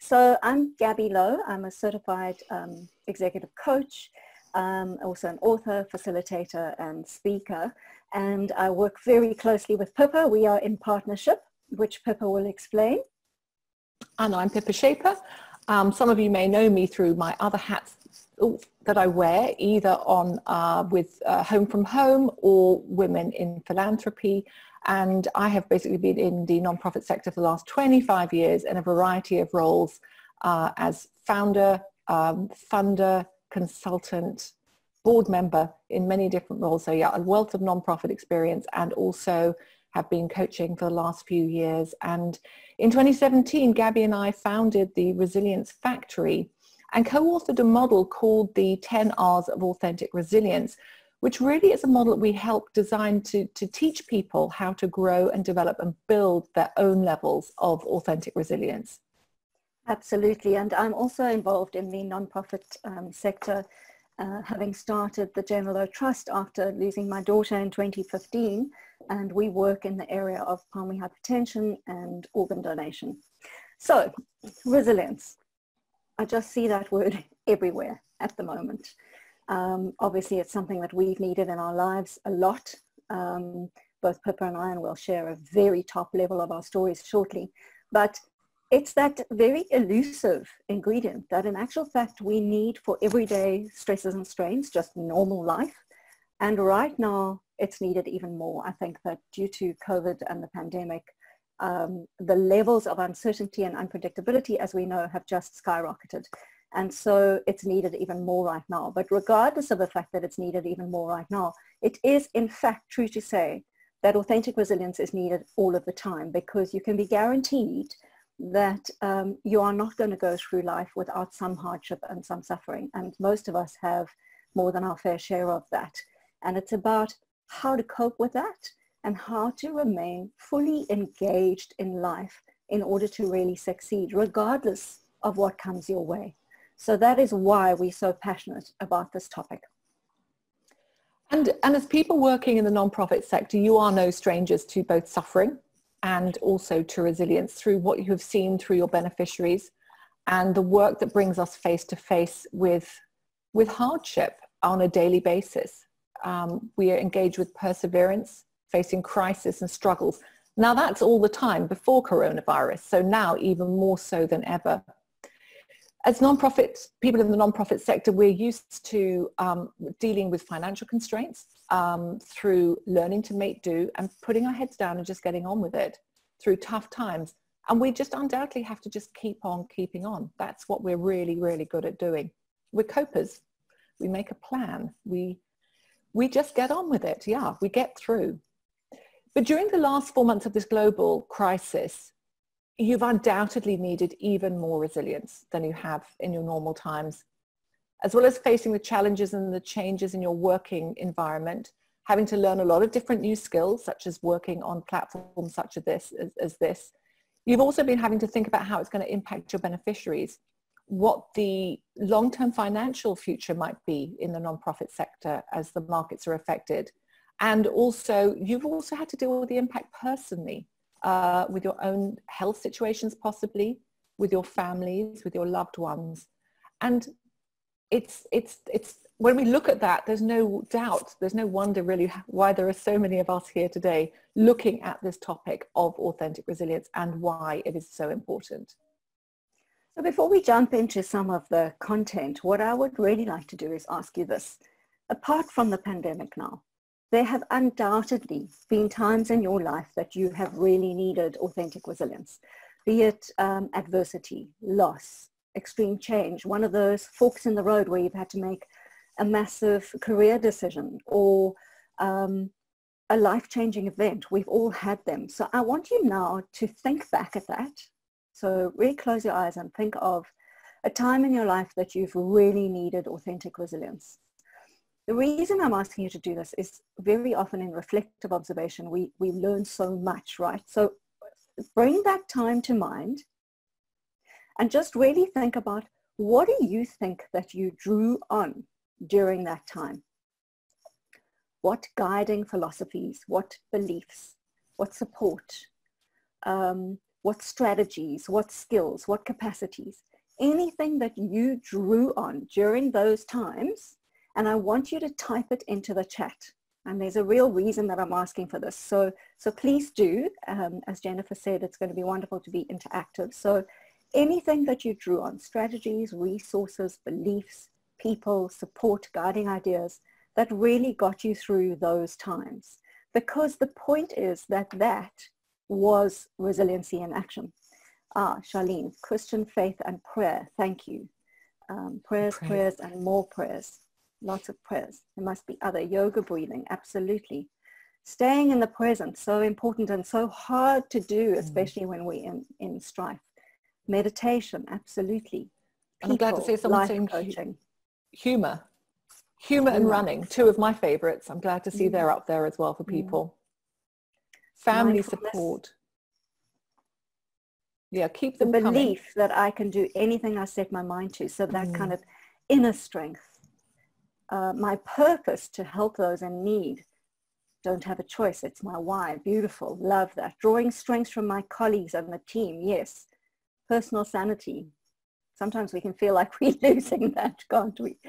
So I'm Gabi Lowe. I'm a certified executive coach, also an author, facilitator, and speaker. And I work very closely with Pippa. We are in partnership, which Pippa will explain. And I'm Pippa Shaper. Some of you may know me through my other hats that I wear, either on with Home from Home or Women in Philanthropy. And I have basically been in the nonprofit sector for the last 25 years in a variety of roles as founder, funder, consultant, board member in many different roles. So yeah, a wealth of nonprofit experience, and also have been coaching for the last few years. And in 2017, Gabi and I founded the Resilience Factory and co-authored a model called the 10 R's of Authentic Resilience, which really is a model that we help design to teach people how to grow and develop and build their own levels of authentic resilience. Absolutely. And I'm also involved in the nonprofit sector, having started the Gabi Lowe Trust after losing my daughter in 2015. And we work in the area of pulmonary hypertension and organ donation. So, resilience. I just see that word everywhere at the moment. Obviously, it's something that we've needed in our lives a lot. Both Pippa and I will share a very top level of our stories shortly. But it's that very elusive ingredient that in actual fact we need for everyday stresses and strains, just normal life. And right now, it's needed even more. I think that due to COVID and the pandemic, the levels of uncertainty and unpredictability, as we know, have just skyrocketed. And so it's needed even more right now. But regardless of the fact that it's needed even more right now, it is in fact true to say that authentic resilience is needed all of the time, because you can be guaranteed that you are not going to go through life without some hardship and some suffering. And most of us have more than our fair share of that. And it's about how to cope with that and how to remain fully engaged in life in order to really succeed, regardless of what comes your way. So that is why we're so passionate about this topic. And as people working in the nonprofit sector, you are no strangers to both suffering and also to resilience through what you have seen through your beneficiaries and the work that brings us face to face with hardship on a daily basis. We are engaged with perseverance, facing crisis and struggles. Now that's all the time before coronavirus, so now even more so than ever. As nonprofits, people in the nonprofit sector, we're used to dealing with financial constraints through learning to make do and putting our heads down and just getting on with it through tough times. And we just undoubtedly have to just keep on keeping on. That's what we're really, really good at doing. We're copers. We make a plan. We just get on with it. Yeah, we get through. But during the last 4 months of this global crisis, you've undoubtedly needed even more resilience than you have in your normal times, as well as facing the challenges and the changes in your working environment, having to learn a lot of different new skills, such as working on platforms such as this. You've also been having to think about how it's going to impact your beneficiaries, what the long-term financial future might be in the nonprofit sector as the markets are affected. And also, you've also had to deal with the impact personally, with your own health situations possibly, with your families, with your loved ones. And it's when we look at that, there's no doubt, there's no wonder really why there are so many of us here today looking at this topic of authentic resilience and why it is so important. So before we jump into some of the content, what I would really like to do is ask you this. Apart from the pandemic now, there have undoubtedly been times in your life that you have really needed authentic resilience, be it adversity, loss, extreme change, one of those forks in the road where you've had to make a massive career decision, or a life-changing event. We've all had them. So I want you now to think back at that. So really close your eyes and think of a time in your life that you've really needed authentic resilience. The reason I'm asking you to do this is very often in reflective observation, we learn so much, right? So bring that time to mind and just really think about, what do you think that you drew on during that time? What guiding philosophies, what beliefs, what support, what strategies, what skills, what capacities, anything that you drew on during those times. And I want you to type it into the chat. And there's a real reason that I'm asking for this. So please do, as Jennifer said, it's going to be wonderful to be interactive. So anything that you drew on, strategies, resources, beliefs, people, support, guiding ideas, that really got you through those times. Because the point is that that was resiliency in action. Charlene, Christian faith and prayer, thank you. Prayers, and more prayers. Lots of prayers. There must be other. Yoga breathing, absolutely. Staying in the present, so important and so hard to do, especially when we're in strife. Meditation, absolutely. And I'm glad to see someone saying coaching. Humor and running, two of my favorites. I'm glad to see they're up there as well for people. Family support. Yeah, keep them coming. The belief that I can do anything I set my mind to. So that kind of inner strength. My purpose to help those in need. Don't have a choice. It's my why. Beautiful. Love that. Drawing strength from my colleagues and the team. Yes. Personal sanity. Sometimes we can feel like we're losing that, can't we?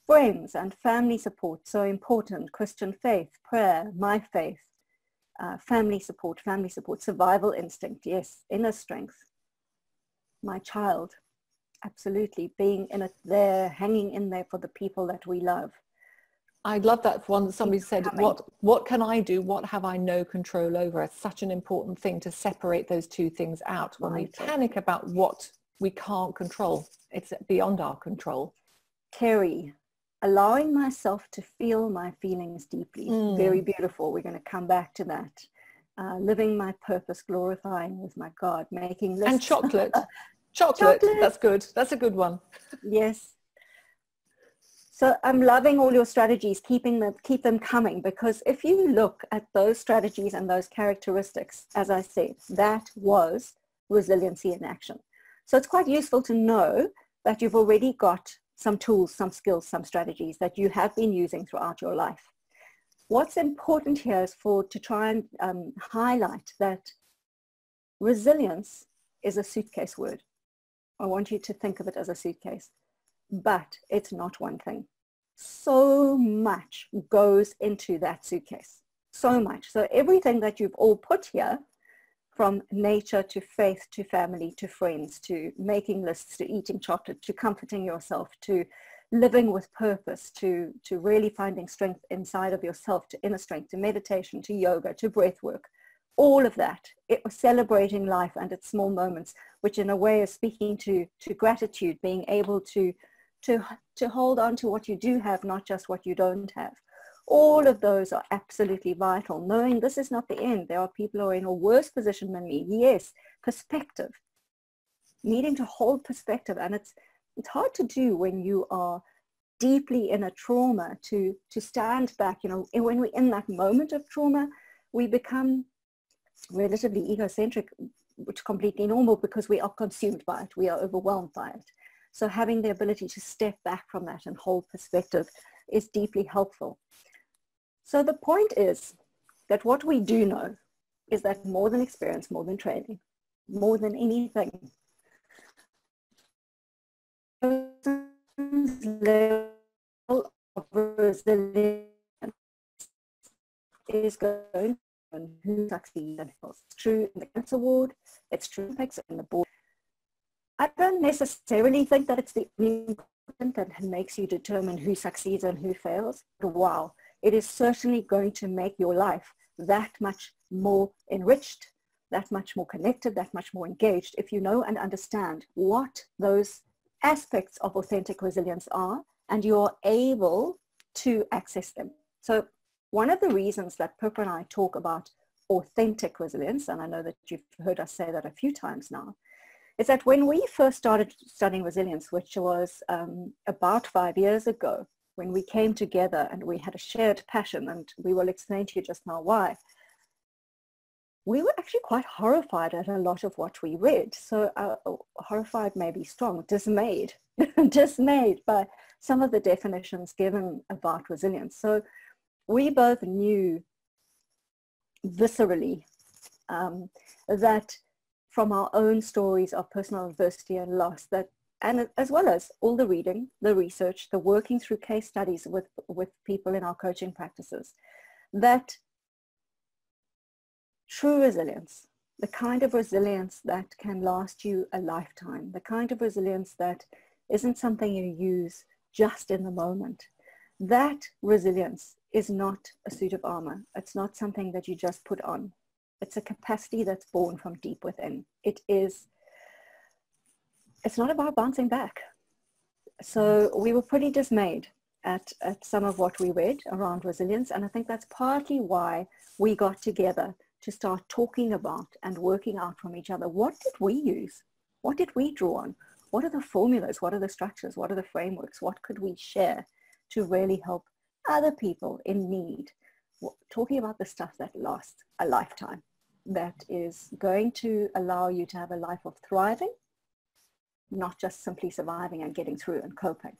Friends and family support. So important. Christian faith, prayer, my faith. Family support. Survival instinct. Yes. Inner strength. My child. Absolutely, being in it there, hanging in there for the people that we love. I love that one that somebody said, what can I do? What have I no control over? It's such an important thing to separate those two things out. When we panic about what we can't control, it's beyond our control. Kerry, allowing myself to feel my feelings deeply. Very beautiful. We're going to come back to that. Living my purpose, glorifying with my God, making lists. And chocolate. Chocolate, that's good. That's a good one. Yes. So I'm loving all your strategies, keep them coming, because if you look at those strategies and those characteristics, as I said, that was resiliency in action. So it's quite useful to know that you've already got some tools, some skills, some strategies that you have been using throughout your life. What's important here is to try and highlight that resilience is a suitcase word. I want you to think of it as a suitcase, but it's not one thing. So much goes into that suitcase, so much. So everything that you've all put here, from nature to faith to family to friends to making lists to eating chocolate to comforting yourself to living with purpose to really finding strength inside of yourself, to inner strength, to meditation, to yoga, to breath work, all of that, it was celebrating life and its small moments, which in a way is speaking to gratitude, being able to hold on to what you do have, not just what you don't have. All of those are absolutely vital, knowing this is not the end. There are people who are in a worse position than me. Yes, perspective, needing to hold perspective. And it's hard to do when you are deeply in a trauma to stand back. You know, when we're in that moment of trauma, we become relatively egocentric, which is completely normal because we are consumed by it. We are overwhelmed by it. So having the ability to step back from that and hold perspective is deeply helpful. So the point is that what we do know is that more than experience, more than training, more than anything, level of resilience is going on who succeeds and fails. It's true in the cancer ward, it's true in the board. I don't necessarily think that it's the only important that makes you determine who succeeds and who fails. But wow, it is certainly going to make your life that much more enriched, that much more connected, that much more engaged if you know and understand what those aspects of authentic resilience are and you're able to access them. So one of the reasons that Pippa and I talk about authentic resilience, and I know that you've heard us say that a few times now, is that when we first started studying resilience, which was about 5 years ago, when we came together and we had a shared passion, and we will explain to you just now why, we were actually quite horrified at a lot of what we read. So horrified may be strong, dismayed, dismayed by some of the definitions given about resilience. So we both knew viscerally that from our own stories of personal adversity and loss, that, and as well as all the reading, the research, the working through case studies with people in our coaching practices, that true resilience, the kind of resilience that can last you a lifetime, the kind of resilience that isn't something you use just in the moment, that resilience is not a suit of armor. It's not something that you just put on. It's a capacity that's born from deep within. It's not about bouncing back. So we were pretty dismayed at some of what we read around resilience. And I think that's partly why we got together to start talking about and working out from each other. What did we use? What did we draw on? What are the formulas? What are the structures? What are the frameworks? What could we share to really help other people in need? Talking about the stuff that lasts a lifetime, that is going to allow you to have a life of thriving, not just simply surviving and getting through and coping.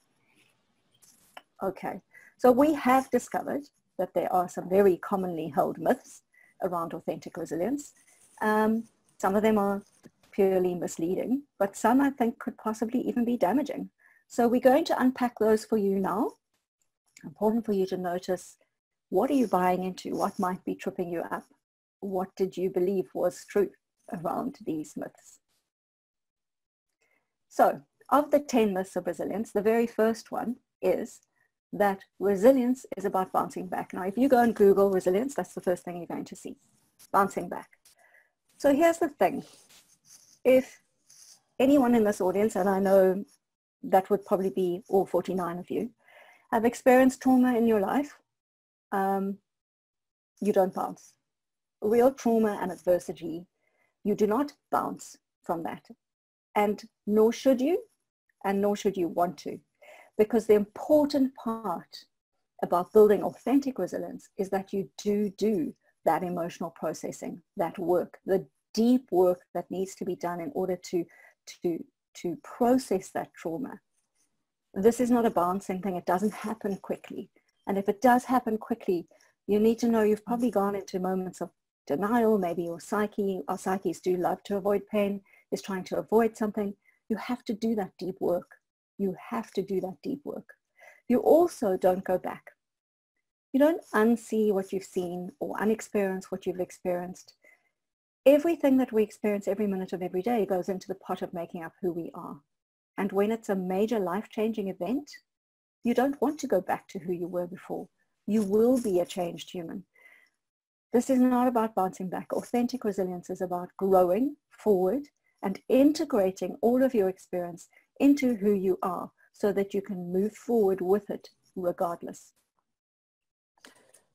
Okay, so we have discovered that there are some very commonly held myths around authentic resilience. Some of them are purely misleading, but some I think could possibly even be damaging. So we're going to unpack those for you now. Important for you to notice, what are you buying into? What might be tripping you up? What did you believe was true around these myths? So of the 10 myths of resilience, the very first one is that resilience is about bouncing back. Now, if you go and Google resilience, that's the first thing you're going to see, bouncing back. So here's the thing. If anyone in this audience, and I know that would probably be all 49 of you, have experienced trauma in your life, you don't bounce. Real trauma and adversity, you do not bounce from that. And nor should you want to. Because the important part about building authentic resilience is that you do that emotional processing, that work, the deep work that needs to be done in order to process that trauma. This is not a bouncing thing. It doesn't happen quickly. And if it does happen quickly, you need to know you've probably gone into moments of denial. Maybe our psyches do love to avoid pain, is trying to avoid something. You have to do that deep work. You have to do that deep work. You also don't go back. You don't unsee what you've seen or unexperience what you've experienced. Everything that we experience every minute of every day goes into the pot of making up who we are. And when it's a major life-changing event, you don't want to go back to who you were before. You will be a changed human. This is not about bouncing back. Authentic resilience is about growing forward and integrating all of your experience into who you are so that you can move forward with it regardless.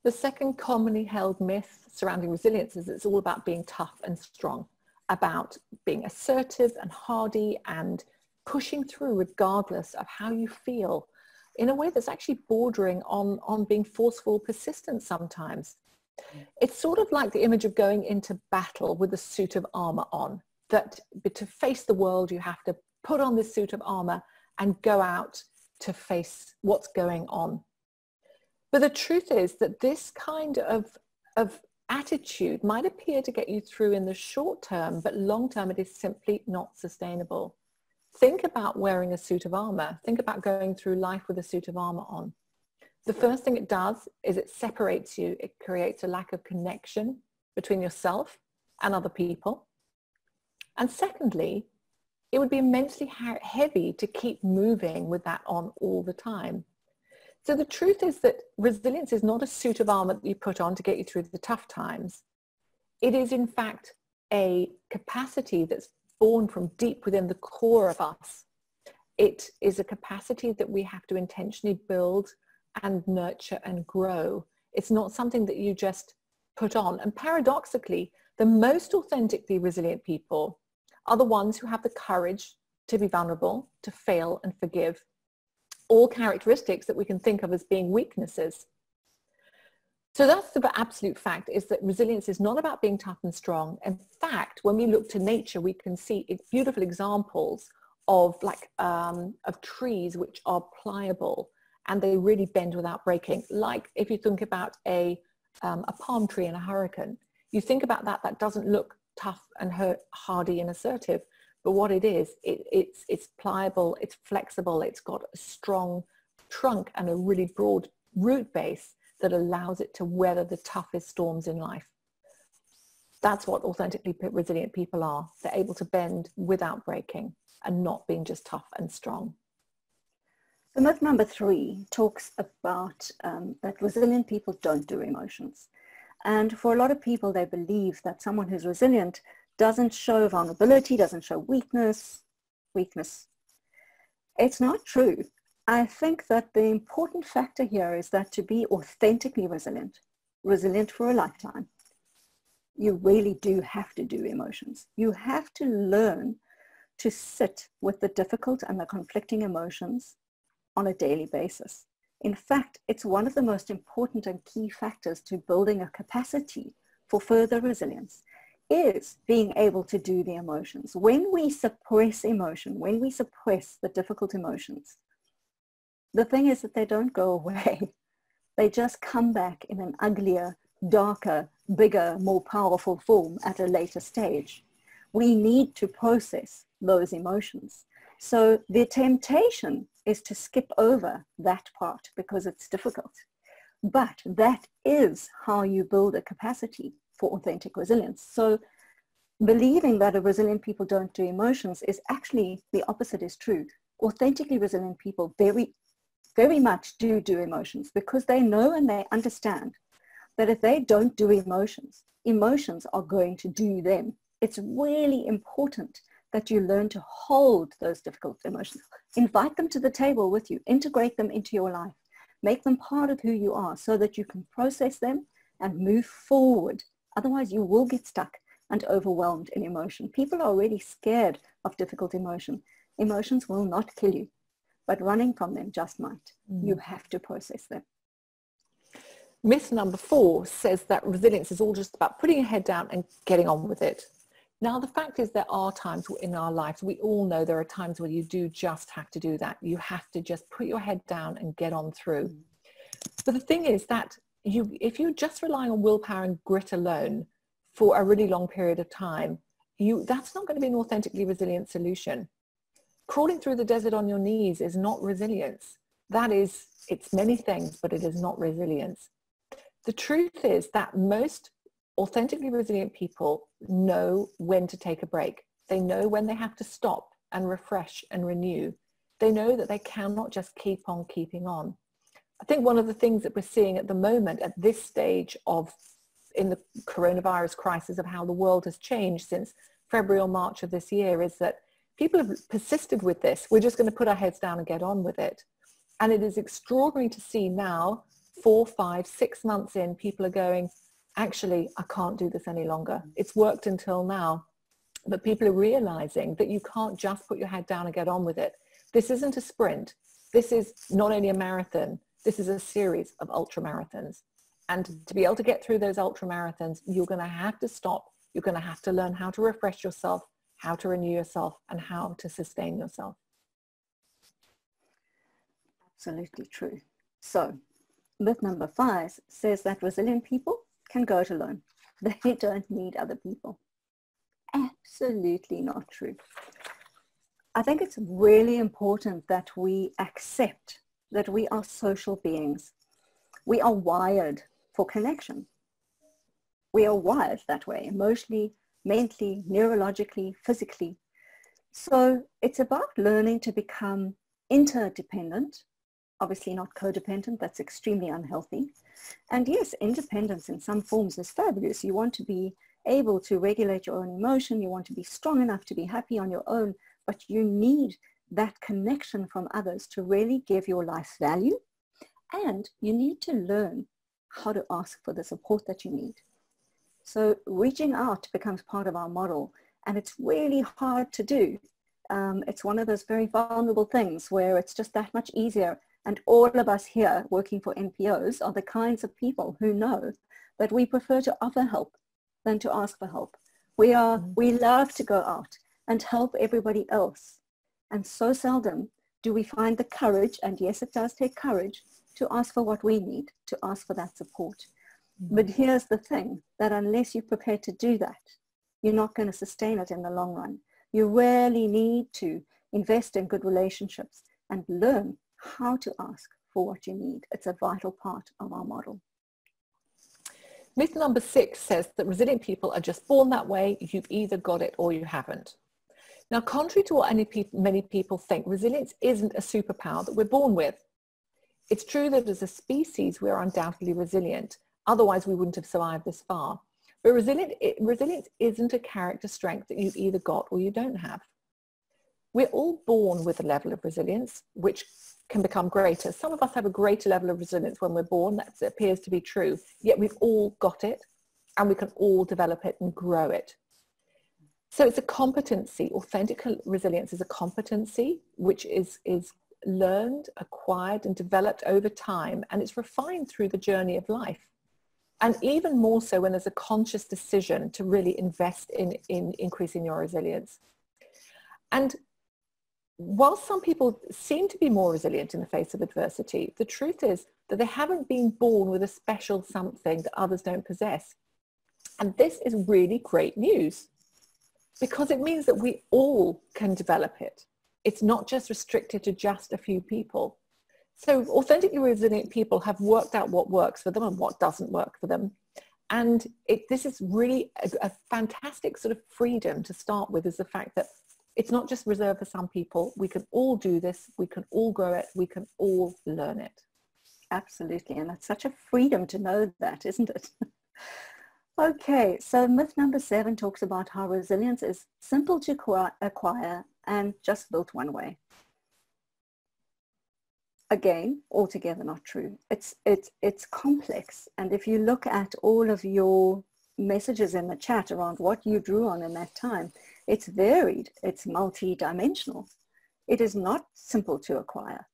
The second commonly held myth surrounding resilience is it's all about being tough and strong, about being assertive and hardy and pushing through regardless of how you feel, in a way that's actually bordering on being forceful, persistent sometimes. It's sort of like the image of going into battle with a suit of armor on, that to face the world, you have to put on this suit of armor and go out to face what's going on. But the truth is that this kind of attitude might appear to get you through in the short term, but long term it is simply not sustainable. Think about wearing a suit of armor. Think about going through life with a suit of armor on. The first thing it does is it separates you. It creates a lack of connection between yourself and other people. And secondly, it would be immensely heavy to keep moving with that on all the time. So the truth is that resilience is not a suit of armor that you put on to get you through the tough times. It is in fact a capacity that's born from deep within the core of us. It is a capacity that we have to intentionally build and nurture and grow. It's not something that you just put on. And paradoxically, the most authentically resilient people are the ones who have the courage to be vulnerable, to fail and forgive. All characteristics that we can think of as being weaknesses. So that's the absolute fact, is that resilience is not about being tough and strong. In fact, when we look to nature, we can see beautiful examples of trees which are pliable and they really bend without breaking. Like if you think about a palm tree in a hurricane, you think about that doesn't look tough and hardy and assertive, but what it is, it's pliable, it's flexible, it's got a strong trunk and a really broad root base that allows it to weather the toughest storms in life. That's what authentically resilient people are. They're able to bend without breaking and not being just tough and strong. So myth number 3 talks about that resilient people don't do emotions. And for a lot of people, they believe that someone who's resilient doesn't show vulnerability, doesn't show weakness. It's not true. I think that the important factor here is that to be authentically resilient for a lifetime, you really do have to do emotions. You have to learn to sit with the difficult and the conflicting emotions on a daily basis. In fact, it's one of the most important and key factors to building a capacity for further resilience is being able to do the emotions. When we suppress emotion, when we suppress the difficult emotions, the thing is that they don't go away. They just come back in an uglier, darker, bigger, more powerful form at a later stage. We need to process those emotions. So the temptation is to skip over that part because it's difficult. But that is how you build a capacity for authentic resilience. So believing that a resilient people don't do emotions is actually the opposite is true. Authentically resilient people very much do emotions because they know and they understand that if they don't do emotions, emotions are going to do them. It's really important that you learn to hold those difficult emotions. Invite them to the table with you, integrate them into your life, make them part of who you are so that you can process them and move forward. Otherwise, you will get stuck and overwhelmed in emotion. People are already scared of difficult emotion. Emotions will not kill you, but running from them just might. You have to process them. Myth number 4 says that resilience is all just about putting your head down and getting on with it. Now, the fact is there are times in our lives, we all know there are times where you do just have to do that. You have to just put your head down and get on through. But the thing is that if you're just relying on willpower and grit alone for a really long period of time, that's not going to be an authentically resilient solution. Crawling through the desert on your knees is not resilience. It's many things, but it is not resilience. The truth is that most authentically resilient people know when to take a break. They know when they have to stop and refresh and renew. They know that they cannot just keep on keeping on. I think one of the things that we're seeing at the moment at this stage in the coronavirus crisis of how the world has changed since February or March of this year is that people have persisted with this. We're just going to put our heads down and get on with it. And it is extraordinary to see now, 4, 5, 6 months in, people are going, actually, I can't do this any longer. It's worked until now. But people are realizing that you can't just put your head down and get on with it. This isn't a sprint. This is not only a marathon. This is a series of ultra marathons. And to be able to get through those ultra marathons, you're going to have to stop. You're going to have to learn how to refresh yourself, how to renew yourself, and how to sustain yourself. Absolutely true. So myth number 5 says that resilient people can go it alone. They don't need other people. Absolutely not true. I think it's really important that we accept that we are social beings. We are wired for connection. We are wired that way, emotionally, mentally, neurologically, physically. So it's about learning to become interdependent, obviously not codependent, that's extremely unhealthy. And yes, independence in some forms is fabulous. You want to be able to regulate your own emotion, you want to be strong enough to be happy on your own, but you need that connection from others to really give your life value. And you need to learn how to ask for the support that you need. So reaching out becomes part of our model, and it's really hard to do. It's one of those very vulnerable things where it's just that much easier. And all of us here working for NPOs are the kinds of people who know that we prefer to offer help than to ask for help. We love to go out and help everybody else. And so seldom do we find the courage, and yes, it does take courage, to ask for what we need, to ask for that support. But here's the thing, that unless you're prepared to do that, you're not going to sustain it in the long run. You really need to invest in good relationships and learn how to ask for what you need. It's a vital part of our model. Myth number 6 says that resilient people are just born that way. You've either got it or you haven't. Now, contrary to what many people think, resilience isn't a superpower that we're born with. It's true that as a species, we're undoubtedly resilient. Otherwise, we wouldn't have survived this far. But resilience isn't a character strength that you've either got or you don't have. We're all born with a level of resilience, which can become greater. Some of us have a greater level of resilience when we're born. That appears to be true. Yet we've all got it, and we can all develop it and grow it. So it's a competency. Authentic resilience is a competency which is learned, acquired, and developed over time, and it's refined through the journey of life. And even more so when there's a conscious decision to really invest in increasing your resilience. And while some people seem to be more resilient in the face of adversity, the truth is that they haven't been born with a special something that others don't possess. And this is really great news, because it means that we all can develop it. It's not just restricted to just a few people. So authentically resilient people have worked out what works for them and what doesn't work for them. And this is really a fantastic sort of freedom to start with, is the fact that it's not just reserved for some people. We can all do this. We can all grow it. We can all learn it. Absolutely. And it's such a freedom to know that, isn't it? Okay, so myth number 7 talks about how resilience is simple to acquire and just built one way. Again, altogether not true. It's complex. And if you look at all of your messages in the chat around what you drew on in that time, it's varied, it's multi-dimensional. It is not simple to acquire.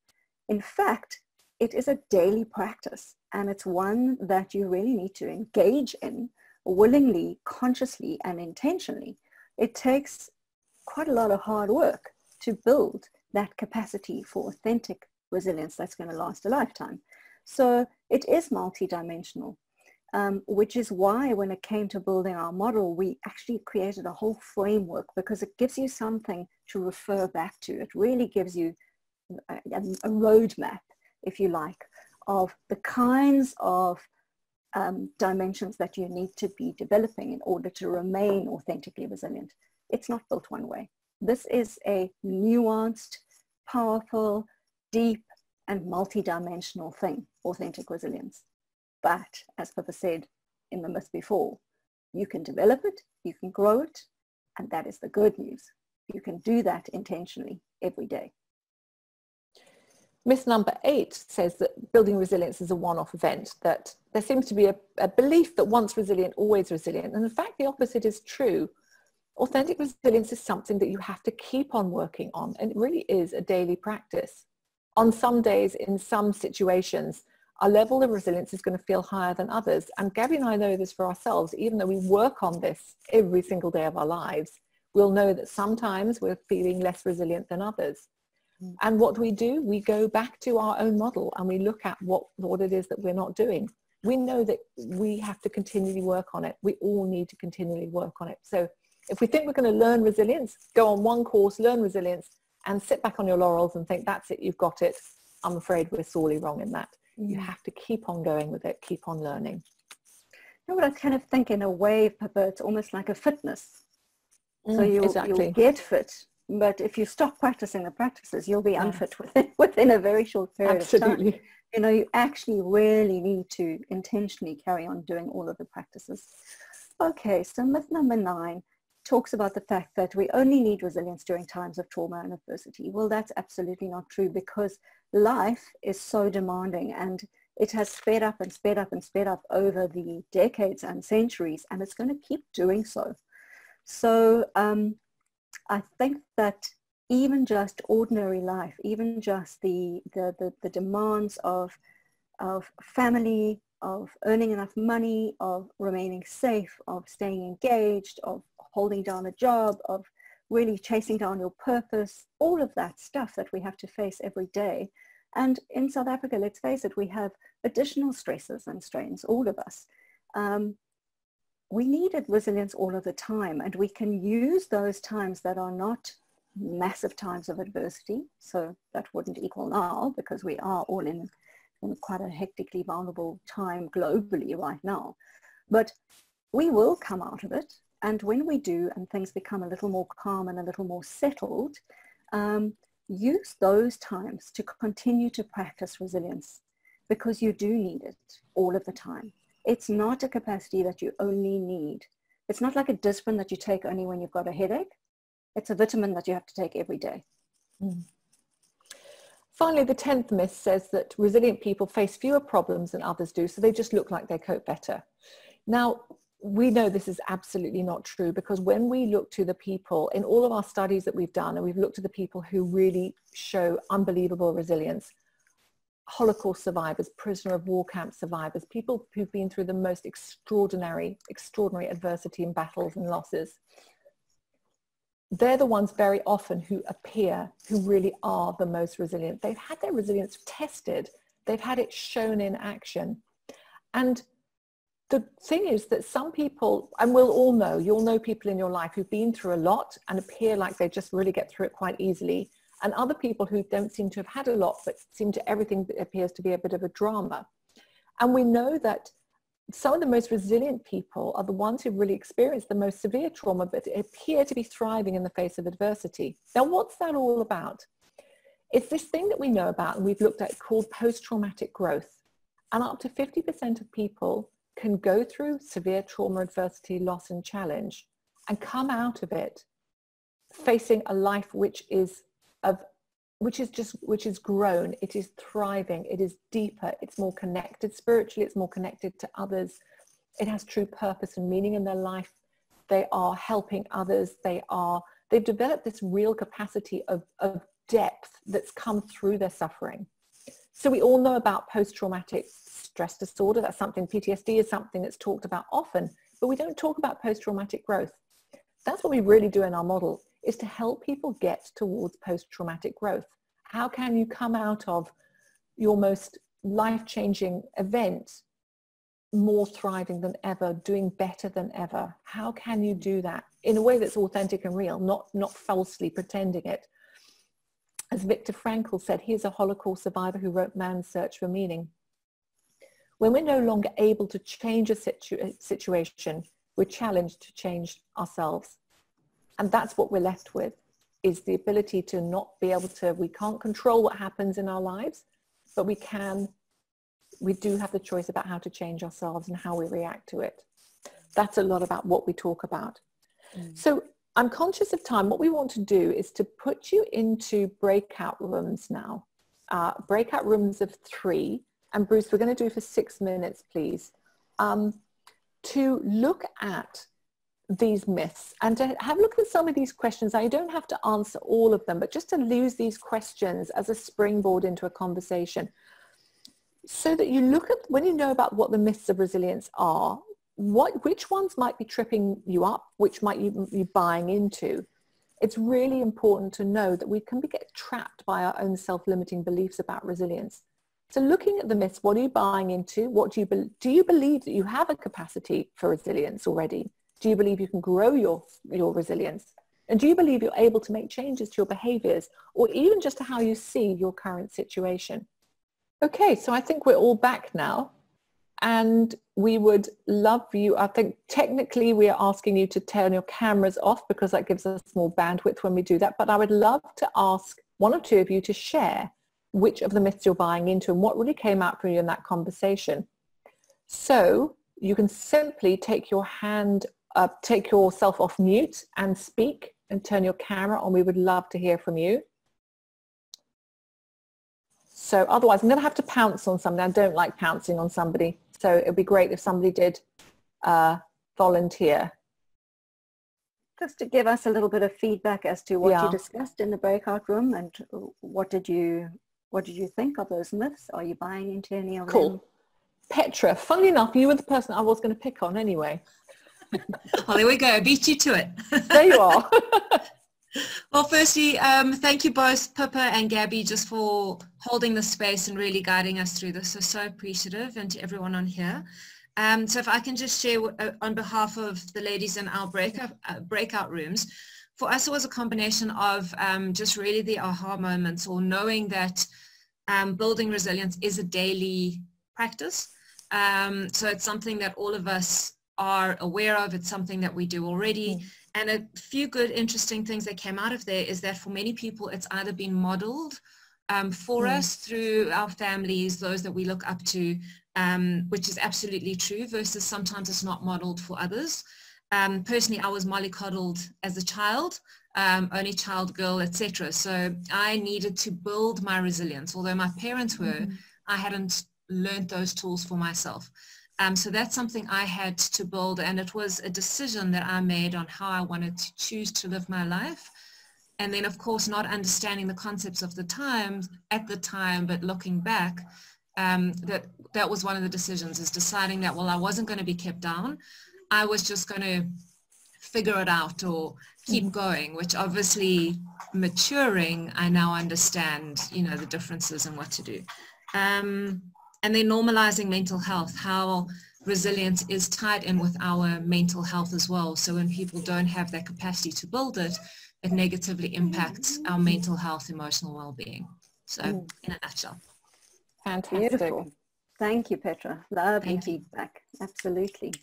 In fact, it is a daily practice, and it's one that you really need to engage in willingly, consciously, and intentionally. It takes quite a lot of hard work to build that capacity for authentic resilience that's going to last a lifetime. So it is multi-dimensional. Which is why when it came to building our model, we actually created a whole framework, because it gives you something to refer back to. It really gives you a roadmap, if you like, of the kinds of dimensions that you need to be developing in order to remain authentically resilient. It's not built one way. This is a nuanced, powerful, deep, and multi-dimensional thing, authentic resilience. But as Pippa said in the myth before, you can develop it, you can grow it, and that is the good news. You can do that intentionally every day. Myth number 8 says that building resilience is a one-off event, that there seems to be a belief that once resilient, always resilient. And in fact, the opposite is true. Authentic resilience is something that you have to keep on working on, and it really is a daily practice. On some days, in some situations, our level of resilience is going to feel higher than others. And Gabi and I know this for ourselves. Even though we work on this every single day of our lives, we'll know that sometimes we're feeling less resilient than others. And what do? We go back to our own model and we look at what it is that we're not doing. We know that we have to continually work on it. We all need to continually work on it. So if we think we're going to learn resilience, go on one course, learn resilience, and sit back on your laurels and think, that's it, you've got it. I'm afraid we're sorely wrong in that. You have to keep on going with it, keep on learning. You know what I kind of think, in a way, Pippa, it's almost like a fitness. So Exactly. you'll get fit, but if you stop practicing the practices, you'll be unfit within a very short period of time. You know, you actually really need to intentionally carry on doing all of the practices. Okay, so myth number 9 talks about the fact that we only need resilience during times of trauma and adversity. Well, that's absolutely not true, because life is so demanding, and it has sped up and sped up and sped up over the decades and centuries, and it's going to keep doing so. So I think that even just ordinary life, even just the demands of family, of earning enough money, of remaining safe, of staying engaged, of holding down a job, of really chasing down your purpose, all of that stuff that we have to face every day. And in South Africa, let's face it, we have additional stresses and strains, all of us. we needed resilience all of the time, and we can use those times that are not massive times of adversity. So that wouldn't equal now, because we are all in quite a hectically vulnerable time globally right now. But we will come out of it. And when we do, and things become a little more calm and a little more settled, use those times to continue to practice resilience, because you do need it all of the time. It's not a capacity that you only need. It's not like a discipline that you take only when you've got a headache. It's a vitamin that you have to take every day. Mm. Finally, the 10th myth says that resilient people face fewer problems than others do, so they just look like they cope better. Now, we know this is absolutely not true, because when we look to the people in all of our studies that we've done, and we've looked at the people who really show unbelievable resilience, Holocaust survivors, prisoner of war camp survivors, people who've been through the most extraordinary adversity and battles and losses, they're the ones very often who appear, who really are the most resilient. They've had their resilience tested. They've had it shown in action. And the thing is that some people, and we'll all know, you'll know people in your life who've been through a lot and appear like they just really get through it quite easily. And other people who don't seem to have had a lot, but seem to, everything appears to be a bit of a drama. And we know that some of the most resilient people are the ones who really experience the most severe trauma, but appear to be thriving in the face of adversity. Now, what's that all about? It's this thing that we know about, and we've looked at, called post-traumatic growth. And up to 50% of people can go through severe trauma, adversity, loss, and challenge, and come out of it facing a life which is grown, it is thriving, it is deeper, it's more connected spiritually, it's more connected to others, it has true purpose and meaning in their life, they are helping others, they've developed this real capacity of depth that's come through their suffering. So we all know about post-traumatic stress disorder. That's something, PTSD is something that's talked about often, but we don't talk about post-traumatic growth. That's what we really do in our model, is to help people get towards post-traumatic growth. How can you come out of your most life-changing event more thriving than ever, doing better than ever? How can you do that in a way that's authentic and real, not falsely pretending it? As Viktor Frankl said, he's a Holocaust survivor who wrote Man's Search for Meaning. When we're no longer able to change a situation, we're challenged to change ourselves. And that's what we're left with, is the ability to not be able to, we can't control what happens in our lives, but we do have the choice about how to change ourselves and how we react to it. That's a lot about what we talk about. So I'm conscious of time. What we want to do is to put you into breakout rooms now, breakout rooms of 3. And Bruce, we're going to do for 6 minutes, please, to look at these myths and to have a look at some of these questions. I don't have to answer all of them, but just to use these questions as a springboard into a conversation, so that you look at, when you know about what the myths of resilience are, which ones might be tripping you up, which might you be buying into. It's really important to know that we can get trapped by our own self-limiting beliefs about resilience. So looking at the myths, what are you buying into? What do you believe that you have a capacity for resilience already? Do you believe you can grow your resilience? And do you believe you're able to make changes to your behaviors, or even just to how you see your current situation? Okay, so I think we're all back now, and we would love you. I think technically we are asking you to turn your cameras off, because that gives us more bandwidth when we do that. But I would love to ask 1 or 2 of you to share which of the myths you're buying into and what really came out for you in that conversation. So you can simply take take yourself off mute and speak and turn your camera on. We would love to hear from you. So otherwise, I'm going to have to pounce on somebody. I don't like pouncing on somebody. So it would be great if somebody did volunteer. Just to give us a little bit of feedback as to what you discussed in the breakout room, and what did you think of those myths? Are you buying into any of them? Cool. Petra, funnily enough, you were the person I was going to pick on anyway. Well, there we go. I beat you to it. There you are. Well, firstly, thank you both, Pippa and Gabi, just for holding the space and really guiding us through this. So appreciative, and to everyone on here. So if I can just share on behalf of the ladies in our breakout rooms, for us it was a combination of just really the aha moments, or knowing that building resilience is a daily practice. So it's something that all of us are aware of. It's something that we do already. And a few good, interesting things that came out of there is that for many people, it's either been modeled for us through our families, those that we look up to, which is absolutely true, versus sometimes it's not modeled for others. Personally, I was mollycoddled as a child, only child, girl, etc. So I needed to build my resilience. Although my parents were, I hadn't learned those tools for myself. So that's something I had to build, and it was a decision that I made on how I wanted to choose to live my life. And then, of course, not understanding the concepts of the times at the time, but looking back, that was one of the decisions, is deciding that, well, I wasn't going to be kept down. I was just going to figure it out or keep going, which obviously maturing, I now understand, you know, the differences and what to do. And then normalizing mental health, how resilience is tied in with our mental health as well. So when people don't have that capacity to build it, it negatively impacts our mental health, emotional well-being. So in a nutshell. Fantastic. Beautiful. Thank you, Petra. Lovely feedback. Absolutely.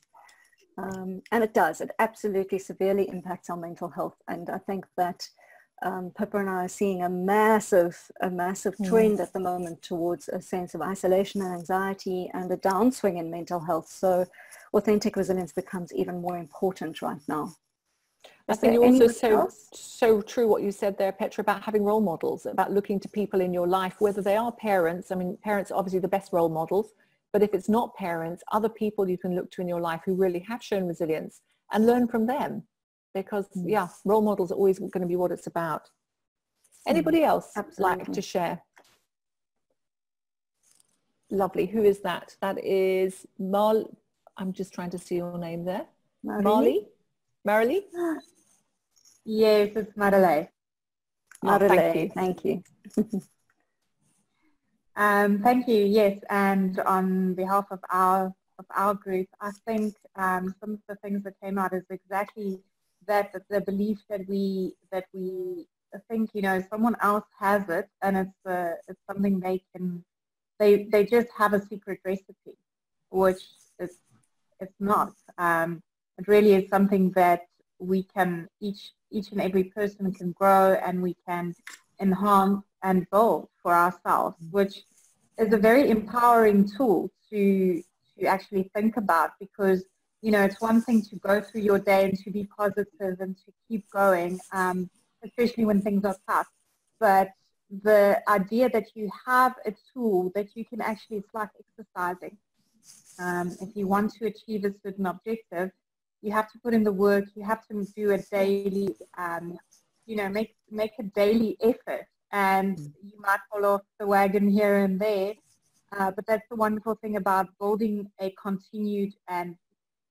And it does. It absolutely severely impacts our mental health. And I think that Pippa and I are seeing a massive trend at the moment towards a sense of isolation and anxiety, and a downswing in mental health. So authentic resilience becomes even more important right now. I think you also so true what you said there, Petra, about having role models, about looking to people in your life, whether they are parents. I mean, parents are obviously the best role models, but if it's not parents, other people you can look to in your life who really have shown resilience, and learn from them. Because role models are always going to be what it's about. Anybody else like to share? Lovely. Who is that? That is Marley. I'm just trying to see your name there. Marley? Marley? Yes, it's Marley. Marley, thank you. Thank you. Yes, and on behalf of our group, I think some of the things that came out is exactly that, the belief that we think, you know, someone else has it, and it's something they just have a secret recipe, which it's not. It really is something that we can, each and every person can grow, and we can enhance and build for ourselves, which is a very empowering tool to actually think about, because, you know, it's one thing to go through your day and to be positive and to keep going, especially when things are tough. But the idea that you have a tool that you can actually, it's like exercising. If you want to achieve a certain objective, you have to put in the work, you have to do a daily, you know, make a daily effort, and you might fall off the wagon here and there. But that's the wonderful thing about building a continued and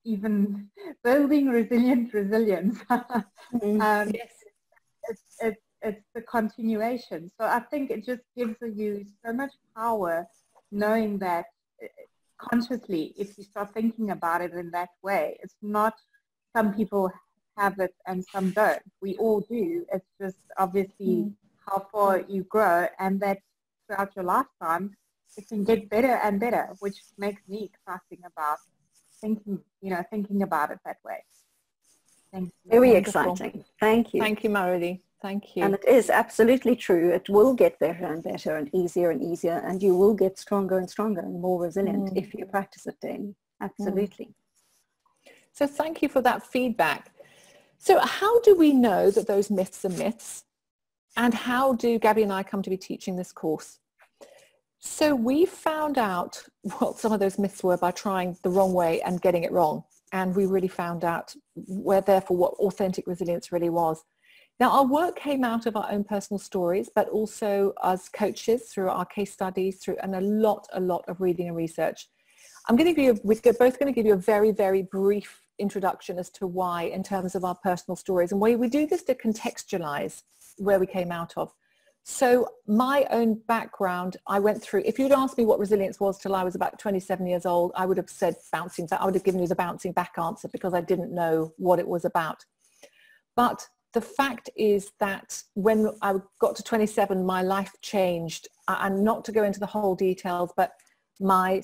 even building resilience. Yes. It's the continuation. So I think it just gives you so much power, knowing that consciously, if you start thinking about it in that way, it's not some people have it and some don't. We all do. It's just obviously how far you grow, and that throughout your lifetime, it can get better and better, which makes me exciting about thinking about it that way. Thank you. Very exciting. Thank you. Thank you, Marily. Thank you. And it is absolutely true. It will get better and better and easier, and you will get stronger and stronger and more resilient if you practice it daily. Absolutely. So thank you for that feedback. So how do we know that those myths are myths? And how do Gabi and I come to be teaching this course? So we found out what some of those myths were by trying the wrong way and getting it wrong. And we really found out therefore what authentic resilience really was. Now, our work came out of our own personal stories, but also as coaches through our case studies, and a lot of reading and research. We're both going to give you a very, very brief introduction as to why, in terms of our personal stories. And we do this to contextualize where we came out of. So my own background, I went through, if you'd asked me what resilience was till I was about 27 years old, I would have said bouncing back. I would have given you the bouncing back answer because I didn't know what it was about. But the fact is that when I got to 27, my life changed. And not to go into the whole details, but I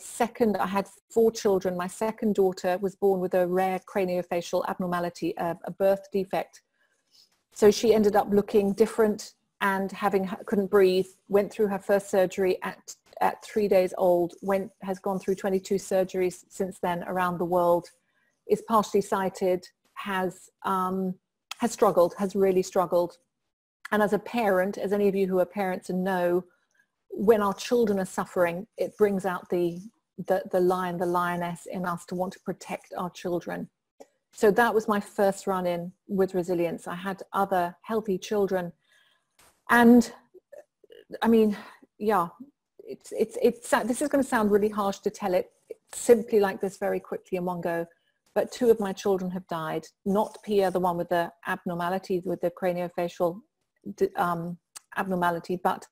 had 4 children. My second daughter was born with a rare craniofacial abnormality, a birth defect. So she ended up looking different and couldn't breathe, went through her first surgery at 3 days old, has gone through 22 surgeries since then around the world, is partially sighted, has really struggled. And as a parent, as any of you who are parents and know, when our children are suffering, it brings out the lion, the lioness in us to want to protect our children. So that was my first run-in with resilience. I had other healthy children. And I mean, yeah, this is going to sound really harsh to tell it simply like this very quickly in one go, but 2 of my children have died. Not Pia, the one with the abnormality, with the craniofacial abnormality, but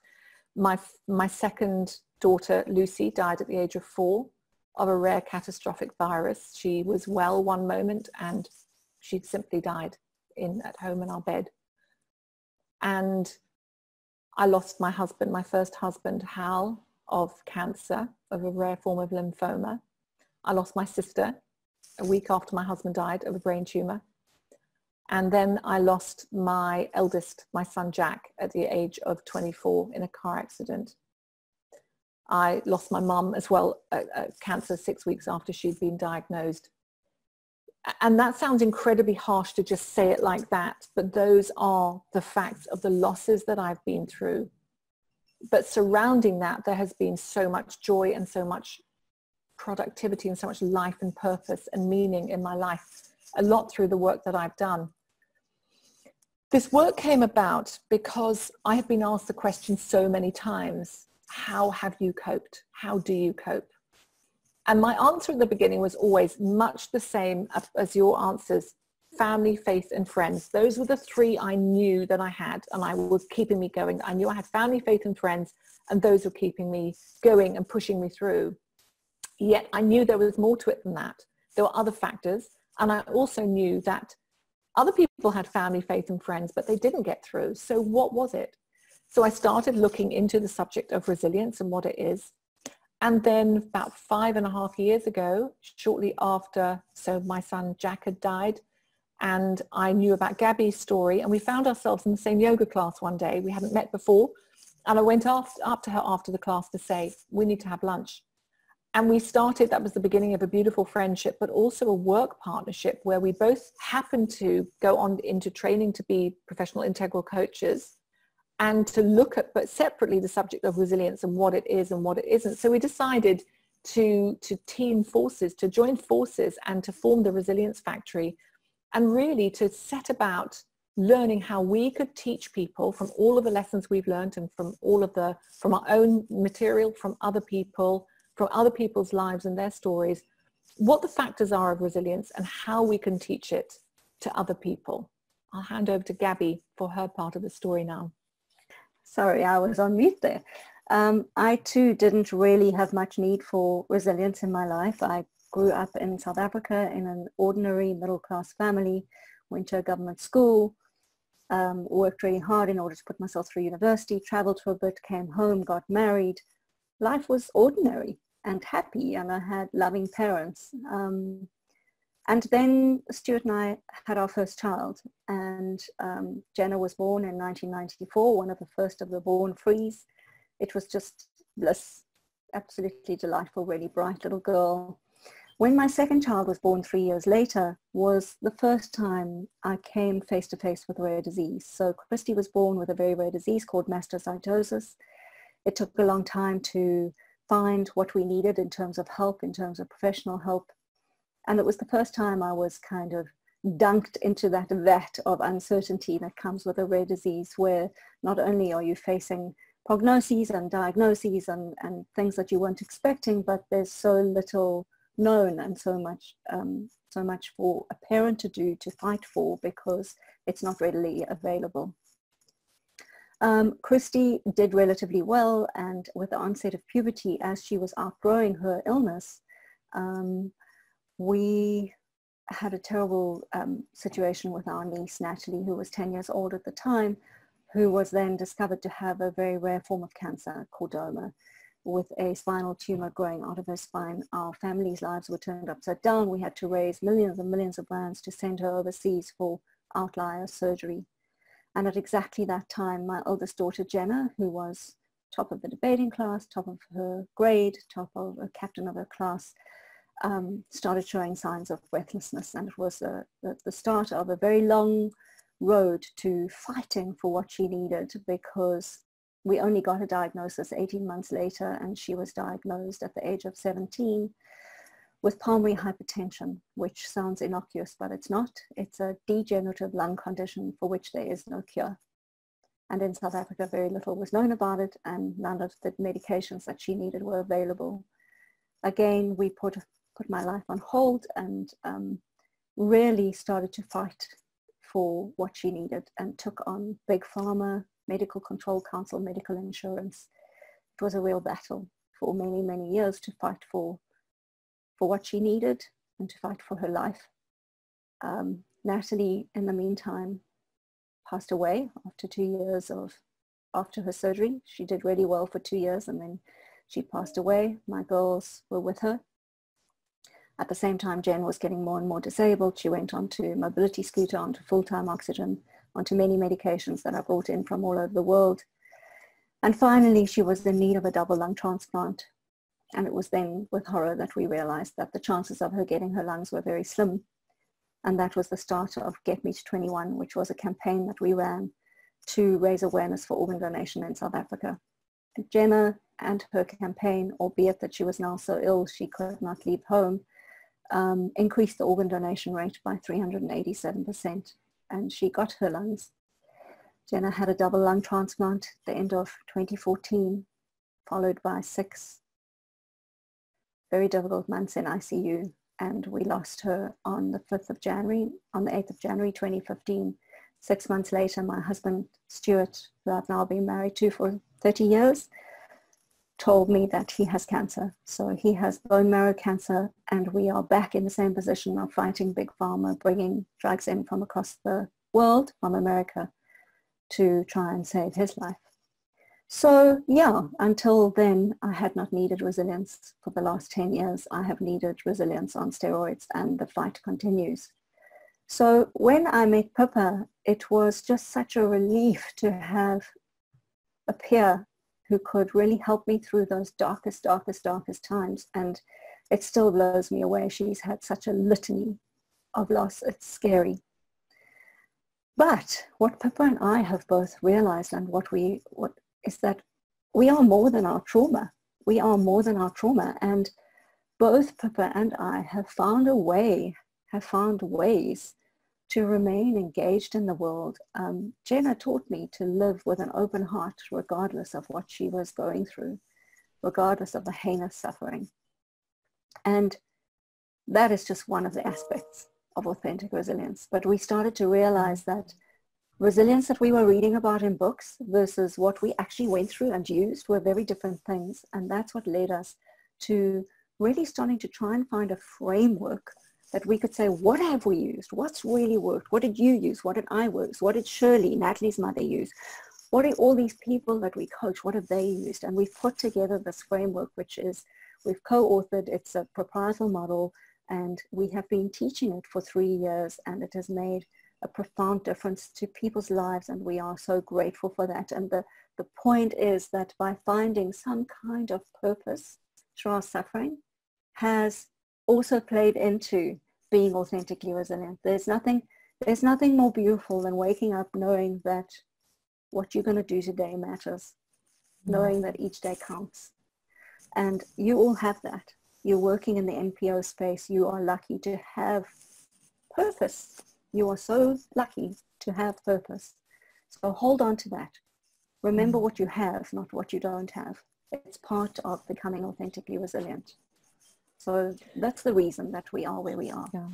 my second daughter, Lucy, died at the age of 4 of a rare catastrophic virus. She was well one moment and she simply died at home in our bed. And I lost my husband, my first husband, Hal, of cancer, of a rare form of lymphoma. I lost my sister a week after my husband died of a brain tumor. And then I lost my eldest, my son Jack, at the age of 24 in a car accident. I lost my mum as well, cancer 6 weeks after she'd been diagnosed. And that sounds incredibly harsh to just say it like that, but those are the facts of the losses that I've been through. But surrounding that, there has been so much joy and so much productivity and so much life and purpose and meaning in my life, a lot through the work that I've done. This work came about because I have been asked the question so many times, how have you coped? How do you cope? And my answer at the beginning was always much the same as your answers: family, faith, and friends. Those were the 3 I knew that I had, and I was keeping me going. I knew I had family, faith, and friends, and those were keeping me going and pushing me through. Yet I knew there was more to it than that. There were other factors, and I also knew that other people had family, faith, and friends, but they didn't get through. So what was it? So I started looking into the subject of resilience and what it is. And then about 5.5 years ago, shortly after, so my son Jack had died, and I knew about Gabi's story, and we found ourselves in the same yoga class one day. We hadn't met before. And I went up to her after the class to say, we need to have lunch. And we started, that was the beginning of a beautiful friendship, but also a work partnership where we both happened to go on into training to be professional integral coaches and to look at, but separately, the subject of resilience and what it is and what it isn't. So we decided to team forces, to join forces and to form the Resilience Factory, and really to set about learning how we could teach people from all of the lessons we've learned and from our own material, from other people, from other people's lives and their stories, what the factors are of resilience and how we can teach it to other people. I'll hand over to Gabi for her part of the story now. Sorry, I was on mute there. I too didn't really have much need for resilience in my life. I grew up in South Africa in an ordinary middle-class family, went to a government school, worked really hard in order to put myself through university, traveled for a bit, came home, got married. Life was ordinary and happy, and I had loving parents. And then Stuart and I had our first child, and Jenna was born in 1994, one of the first of the born frees. It was just bliss, absolutely delightful, really bright little girl. When my second child was born 3 years later was the first time I came face to face with a rare disease. So Christy was born with a very rare disease called mastocytosis. It took a long time to find what we needed in terms of help, in terms of professional help. And it was the first time I was kind of dunked into that vat of uncertainty that comes with a rare disease, where not only are you facing prognoses and diagnoses and things that you weren't expecting, but there's so little known and so much for a parent to do, to fight for, because it's not readily available. Christy did relatively well, and with the onset of puberty, as she was outgrowing her illness, we had a terrible situation with our niece, Natalie, who was 10 years old at the time, who was then discovered to have a very rare form of cancer, chordoma, with a spinal tumor growing out of her spine. Our family's lives were turned upside down. We had to raise millions and millions of rands to send her overseas for outlier surgery. And at exactly that time, my eldest daughter, Jenna, who was top of the debating class, top of her grade, top of a captain of her class, started showing signs of breathlessness. And it was the start of a very long road to fighting for what she needed, because we only got a diagnosis 18 months later, and she was diagnosed at the age of 17 with pulmonary hypertension, which sounds innocuous, but it's not. It's a degenerative lung condition for which there is no cure. And in South Africa, very little was known about it, and none of the medications that she needed were available. Again, we put my life on hold and really started to fight for what she needed, and took on Big Pharma, Medical Control Council, medical insurance. It was a real battle for many, many years to fight for what she needed and to fight for her life. Natalie, in the meantime, passed away after 2 years after her surgery. She did really well for 2 years, and then she passed away. My girls were with her. At the same time, Jen was getting more and more disabled. She went onto a mobility scooter, onto full-time oxygen, onto many medications that I brought in from all over the world. And finally, she was in need of a double lung transplant. And it was then with horror that we realized that the chances of her getting her lungs were very slim. And that was the start of Get Me to 21, which was a campaign that we ran to raise awareness for organ donation in South Africa. Jenna and her campaign, albeit that she was now so ill she could not leave home, increased the organ donation rate by 387%, and she got her lungs. Jenna had a double lung transplant at the end of 2014, followed by 6 very difficult months in ICU, and we lost her on the 8th of January 2015. 6 months later, my husband, Stuart, who I've now been married to for 30 years, told me that he has cancer. So he has bone marrow cancer, and we are back in the same position of fighting Big Pharma, bringing drugs in from across the world, from America, to try and save his life. So yeah, until then, I had not needed resilience. For the last 10 years, I have needed resilience on steroids, and the fight continues. So when I met Pippa, it was just such a relief to have a peer who could really help me through those darkest times. And it still blows me away. She's had such a litany of loss. It's scary. But what Pippa and I have both realized, and what is that we are more than our trauma. We are more than our trauma. And both Pippa and I have found ways to remain engaged in the world. Jenna taught me to live with an open heart, regardless of what she was going through, regardless of the heinous suffering. And that is just one of the aspects of authentic resilience. But we started to realize that resilience that we were reading about in books versus what we actually went through and used were very different things. And that's what led us to really starting to try and find a framework that we could say, what have we used? What's really worked? What did you use? What did I use? What did Shirley, Natalie's mother, use? What are all these people that we coach? What have they used? And we've put together this framework, which is, we've co-authored. It's a proprietary model, and we have been teaching it for 3 years, and it has made a profound difference to people's lives, and we are so grateful for that. And the point is that by finding some kind of purpose through our suffering has also played into being authentically resilient. There's nothing more beautiful than waking up knowing that what you're going to do today matters, knowing that each day counts. And you all have that. You're working in the NPO space. You are lucky to have purpose. You are so lucky to have purpose. So hold on to that. Remember what you have, not what you don't have. It's part of becoming authentically resilient. So that's the reason that we are where we are. Yeah.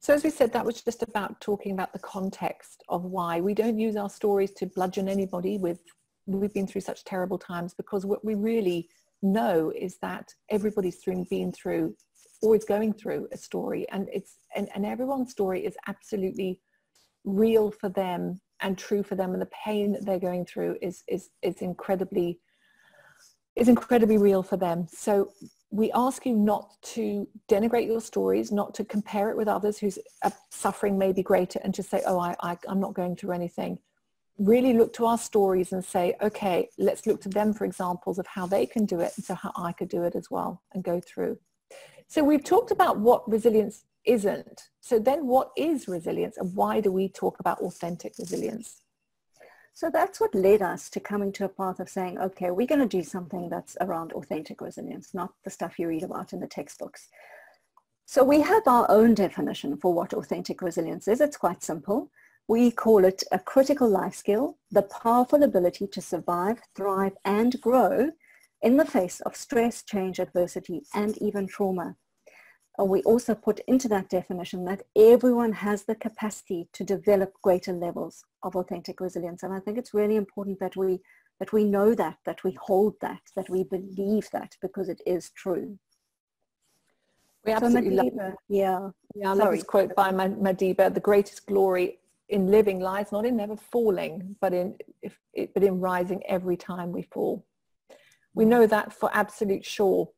So as we said, that was just about talking about the context of why we don't use our stories to bludgeon anybody with, we've been through such terrible times, because what we really know is that everybody's been through, always going through a story, and and everyone's story is absolutely real for them and true for them, and the pain that they're going through is incredibly real for them. So we ask you not to denigrate your stories, not to compare it with others whose suffering may be greater and just say, oh, I'm not going through anything. Really look to our stories and say, okay, let's look to them for examples of how they can do it, and so how I could do it as well and go through. So we've talked about what resilience isn't. So then what is resilience, and why do we talk about authentic resilience? So that's what led us to coming to a path of saying, okay, we're going to do something that's around authentic resilience, not the stuff you read about in the textbooks. So we have our own definition for what authentic resilience is. It's quite simple. We call it a critical life skill, the powerful ability to survive, thrive, and grow in the face of stress, change, adversity, and even trauma. We also put into that definition that everyone has the capacity to develop greater levels of authentic resilience. And I think it's really important that we know that we hold that we believe that, because it is true. We absolutely love, I love this quote by Madiba: the greatest glory in living lies not in never falling, but in rising every time we fall. We know that for absolute sure.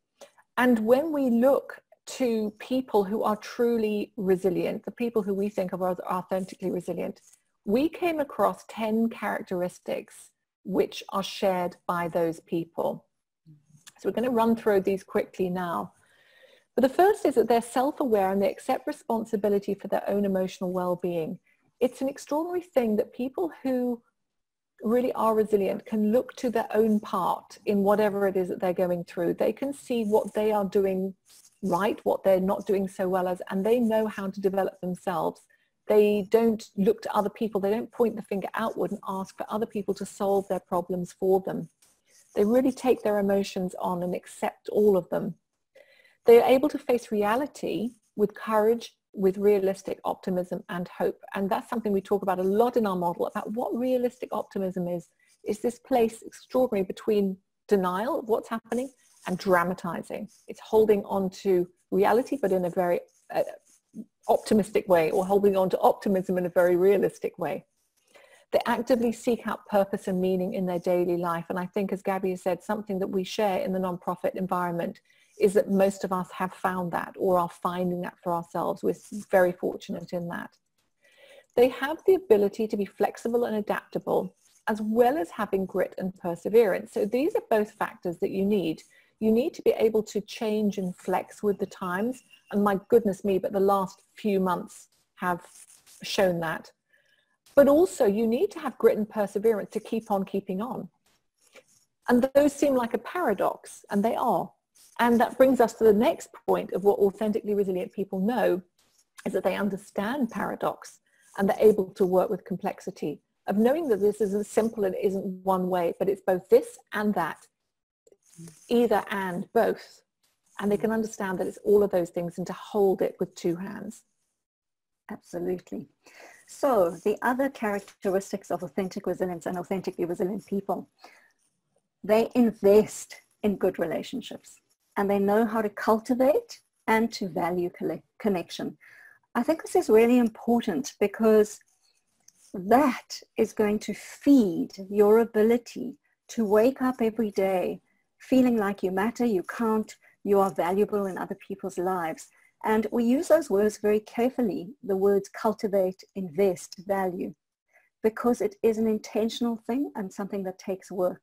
And when we look to people who are truly resilient, the people who we think of as authentically resilient, we came across 10 characteristics which are shared by those people. So we're going to run through these quickly now. But the first is that they're self-aware and they accept responsibility for their own emotional well-being. It's an extraordinary thing that people who really are resilient can look to their own part in whatever it is that they're going through. They can see what they are doing right, what they're not doing so well as, and they know how to develop themselves. They don't look to other people. They don't point the finger outward and ask for other people to solve their problems for them. They really take their emotions on and accept all of them. They are able to face reality with courage, with realistic optimism and hope. And that's something we talk about a lot in our model, about what realistic optimism is this place extraordinary between denial of what's happening and dramatizing. It's holding on to reality, but in a very optimistic way, or holding on to optimism in a very realistic way. They actively seek out purpose and meaning in their daily life. And I think, as Gabi has said, something that we share in the nonprofit environment is that most of us have found that, or are finding that for ourselves. We're very fortunate in that. They have the ability to be flexible and adaptable, as well as having grit and perseverance. So these are both factors that you need. You need to be able to change and flex with the times. And my goodness me, but the last few months have shown that. But also you need to have grit and perseverance to keep on keeping on. And those seem like a paradox, and they are. And that brings us to the next point of what authentically resilient people know, is that they understand paradox, and they're able to work with complexity, of knowing that this isn't simple and isn't one way, but it's both this and that, either and both. And they can understand that it's all of those things, and to hold it with two hands. Absolutely. So the other characteristics of authentic resilience and authentically resilient people, they invest in good relationships, and they know how to cultivate and to value connection. I think this is really important, because that is going to feed your ability to wake up every day feeling like you matter, you count, you are valuable in other people's lives. And we use those words very carefully, the words cultivate, invest, value, because it is an intentional thing and something that takes work.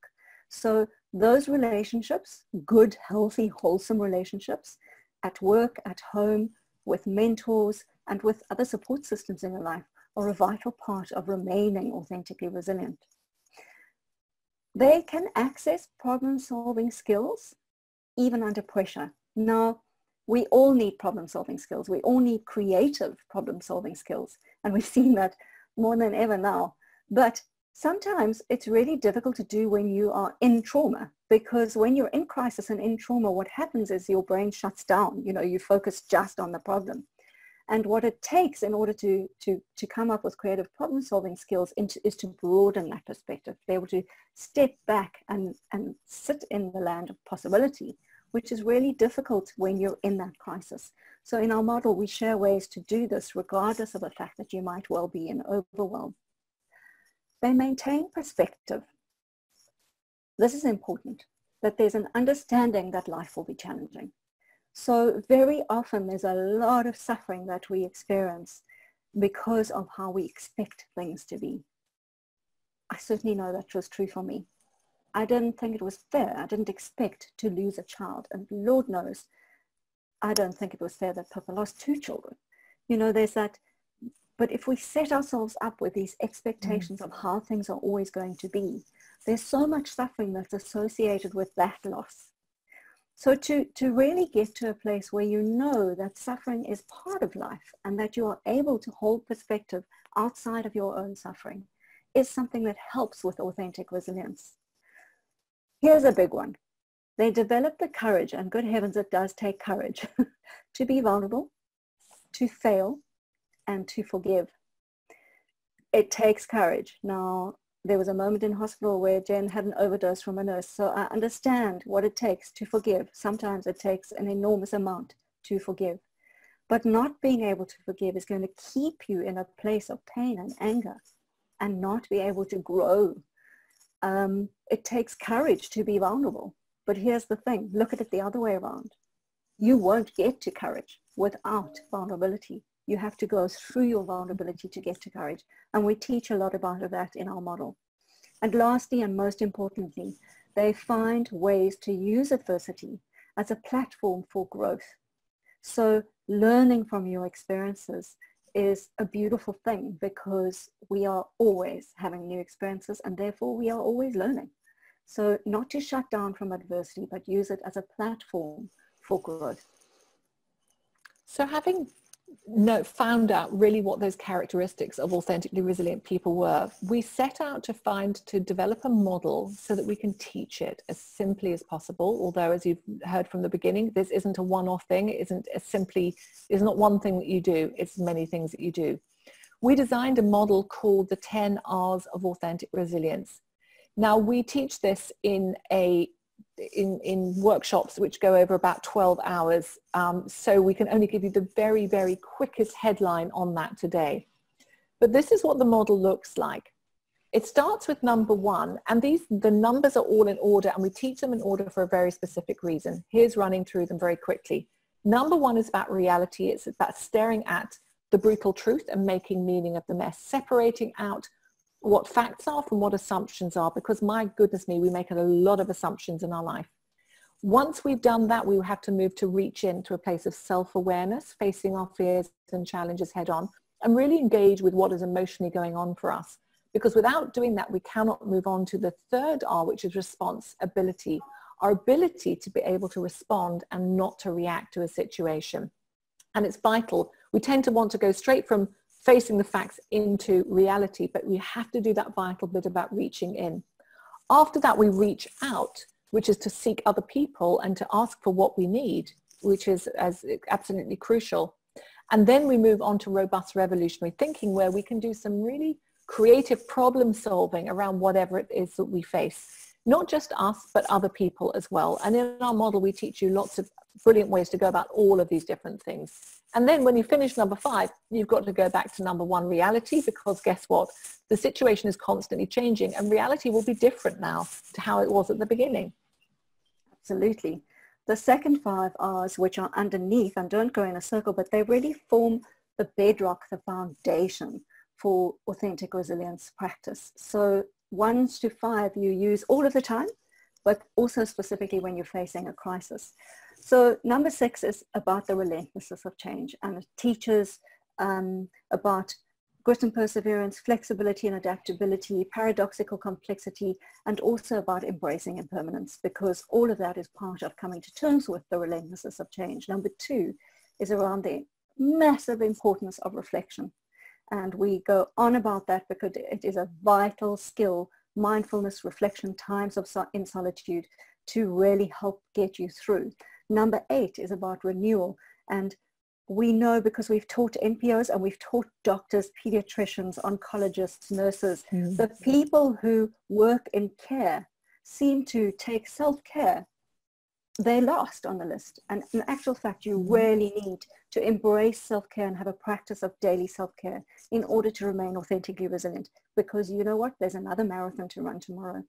So those relationships, good, healthy, wholesome relationships at work, at home, with mentors, and with other support systems in your life, are a vital part of remaining authentically resilient. They can access problem-solving skills even under pressure. Now, we all need problem-solving skills. We all need creative problem-solving skills. And we've seen that more than ever now. But sometimes it's really difficult to do when you are in trauma, because when you're in crisis and in trauma, what happens is your brain shuts down. You know, you focus just on the problem. And what it takes in order to come up with creative problem solving skills is to broaden that perspective, be able to step back and sit in the land of possibility, which is really difficult when you're in that crisis. So in our model, we share ways to do this regardless of the fact that you might well be in overwhelm. They maintain perspective. This is important, that there's an understanding that life will be challenging. So very often there's a lot of suffering that we experience because of how we expect things to be. I certainly know that was true for me. I didn't think it was fair. I didn't expect to lose a child. And Lord knows, I don't think it was fair that Pippa lost 2 children. You know, there's that, but if we set ourselves up with these expectations of how things are always going to be, there's so much suffering that's associated with that loss. So to really get to a place where you know that suffering is part of life and that you are able to hold perspective outside of your own suffering is something that helps with authentic resilience. Here's a big one. They develop the courage, and good heavens, it does take courage, to be vulnerable, to fail, and to forgive. It takes courage. Now, there was a moment in hospital where Jen had an overdose from a nurse, so I understand what it takes to forgive. Sometimes it takes an enormous amount to forgive. But not being able to forgive is going to keep you in a place of pain and anger and not be able to grow. It takes courage to be vulnerable. But here's the thing, look at it the other way around. You won't get to courage without vulnerability. You have to go through your vulnerability to get to courage. And we teach a lot about that in our model. And lastly, and most importantly, they find ways to use adversity as a platform for growth. So learning from your experiences is a beautiful thing because we are always having new experiences and therefore we are always learning. So not to shut down from adversity, but use it as a platform for growth. So having found out really what those characteristics of authentically resilient people were, we set out to develop a model so that we can teach it as simply as possible. Although, as you've heard from the beginning, this isn't a one-off thing. It it's not one thing that you do, it's many things that you do. We designed a model called the 10 R's of authentic resilience. Now, we teach this in workshops which go over about 12 hours. So we can only give you the very, very quickest headline on that today. But this is what the model looks like. It starts with number 1, and the numbers are all in order, and we teach them in order for a very specific reason. Here's running through them very quickly. Number 1 is about reality. It's about staring at the brutal truth and making meaning of the mess, separating out what facts are from what assumptions are, because my goodness me, we make a lot of assumptions in our life. Once we've done that, we have to move to reach into a place of self-awareness, facing our fears and challenges head on, and really engage with what is emotionally going on for us. Because without doing that, we cannot move on to the 3rd R, which is responsibility, our ability to be able to respond and not to react to a situation. And it's vital. We tend to want to go straight from facing the facts into reality, but we have to do that vital bit about reaching in. After that, we reach out, which is to seek other people and to ask for what we need, which is absolutely crucial. And then we move on to robust revolutionary thinking, where we can do some really creative problem solving around whatever it is that we face. Not just us, but other people as well. And in our model, we teach you lots of brilliant ways to go about all of these different things. And then when you finish number 5, you've got to go back to number 1, reality, because guess what? The situation is constantly changing and reality will be different now to how it was at the beginning. Absolutely. The second 5 R's, which are underneath and don't go in a circle, but they really form the bedrock, the foundation for authentic resilience practice. So 1 to 5 you use all of the time, but also specifically when you're facing a crisis. So number 6 is about the relentlessness of change, and it teaches about grit and perseverance, flexibility and adaptability, paradoxical complexity, and also about embracing impermanence, because all of that is part of coming to terms with the relentlessness of change. Number 2 is around the massive importance of reflection. And we go on about that because it is a vital skill, mindfulness, reflection, times in solitude, to really help get you through. Number 8 is about renewal, and We know because we've taught NPOs and we've taught doctors, pediatricians, oncologists, nurses, the people who work in care seem to take self-care. They're last on the list. And in actual fact, you really need to embrace self-care and have a practice of daily self-care in order to remain authentically resilient. Because you know what? There's another marathon to run tomorrow.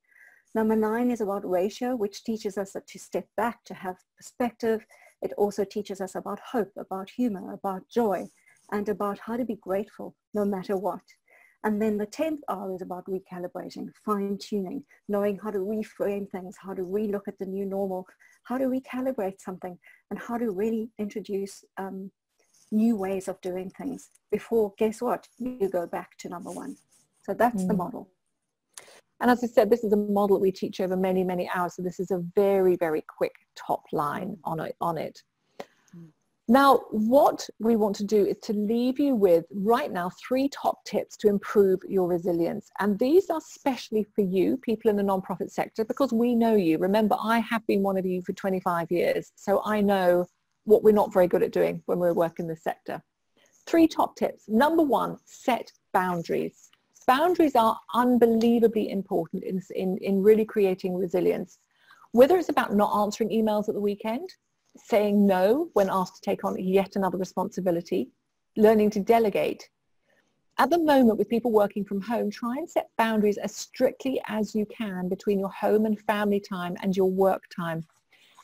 Number 9 is about ratio, which teaches us to step back, to have perspective. It also teaches us about hope, about humor, about joy, and about how to be grateful no matter what. And then the 10th R is about recalibrating, fine-tuning, knowing how to reframe things, how to relook at the new normal, how to recalibrate something, and how to really introduce new ways of doing things before, guess what, you go back to number 1. So that's the model. And as I said, this is a model that we teach over many, many hours. So this is a very, very quick top line on it. Now, what we want to do is to leave you with right now 3 top tips to improve your resilience. And these are specially for you, people in the nonprofit sector, because we know you. Remember, I have been one of you for 25 years. So I know what we're not very good at doing when we're working in the sector. 3 top tips. Number 1, set boundaries. Boundaries are unbelievably important in really creating resilience. Whether it's about not answering emails at the weekend, saying no when asked to take on yet another responsibility, learning to delegate. At the moment, with people working from home, try and set boundaries as strictly as you can between your home and family time and your work time.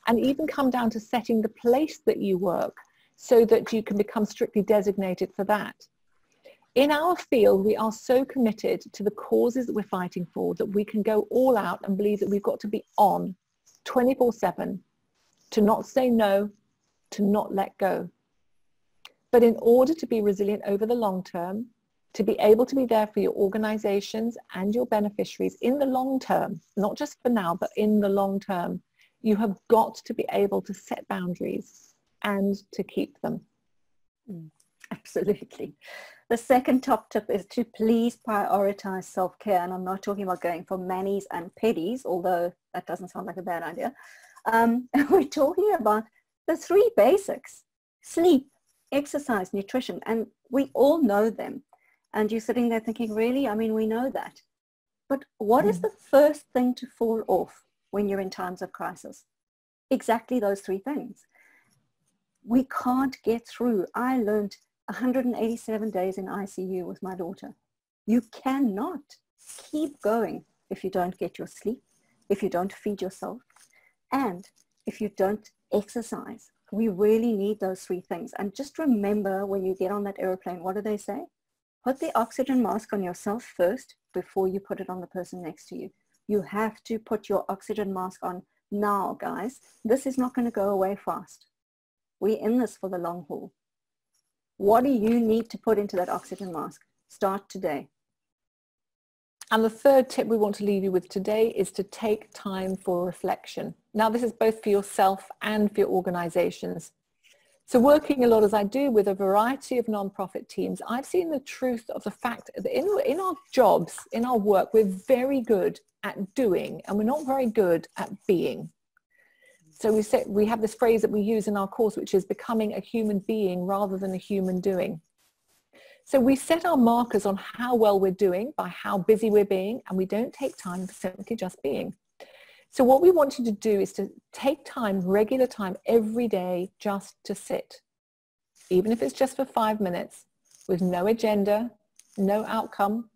And even come down to setting the place that you work so that you can become strictly designated for that. In our field, we are so committed to the causes that we're fighting for that we can go all out and believe that we've got to be on 24/7, to not say no, to not let go. But in order to be resilient over the long term, to be able to be there for your organizations and your beneficiaries in the long term, not just for now, but in the long term, you have got to be able to set boundaries and to keep them. Absolutely. The second top tip is to please prioritize self-care. And I'm not talking about going for manis and pedis, although that doesn't sound like a bad idea. We're talking about the 3 basics: sleep, exercise, nutrition, and we all know them. And you're sitting there thinking, really? I mean, we know that. But what is the first thing to fall off when you're in times of crisis? Exactly those 3 things. We can't get through. I learned 187 days in ICU with my daughter. You cannot keep going if you don't get your sleep, if you don't feed yourself, and if you don't exercise. We really need those 3 things. And just remember, when you get on that airplane, what do they say? Put the oxygen mask on yourself first before you put it on the person next to you. You have to put your oxygen mask on now, guys. This is not going to go away fast. We're in this for the long haul. What do you need to put into that oxygen mask? Start today. And the third tip we want to leave you with today is to take time for reflection. Now, this is both for yourself and for your organizations. So working a lot as I do with a variety of nonprofit teams, I've seen the truth of the fact that in our jobs, in our work, we're very good at doing, and we're not very good at being. So we have this phrase that we use in our course, which is becoming a human being rather than a human doing. So we set our markers on how well we're doing by how busy we're being, and we don't take time for simply just being. So what we want you to do is to take time, regular time, every day, just to sit. Even if it's just for 5 minutes, with no agenda, no outcome,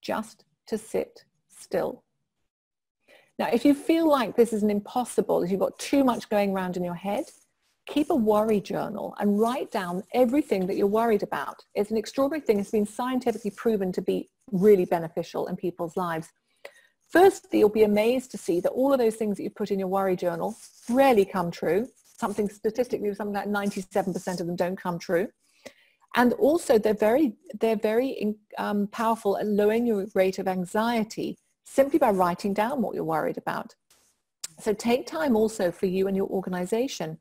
just to sit still. Now, if you feel like this is an impossible, if you've got too much going around in your head, keep a worry journal and write down everything that you're worried about. It's an extraordinary thing. It's been scientifically proven to be really beneficial in people's lives. Firstly, you'll be amazed to see that all of those things that you put in your worry journal rarely come true. Statistically, something like 97% of them don't come true. And also, they're very powerful at lowering your rate of anxiety simply by writing down what you're worried about. So take time also for you and your organization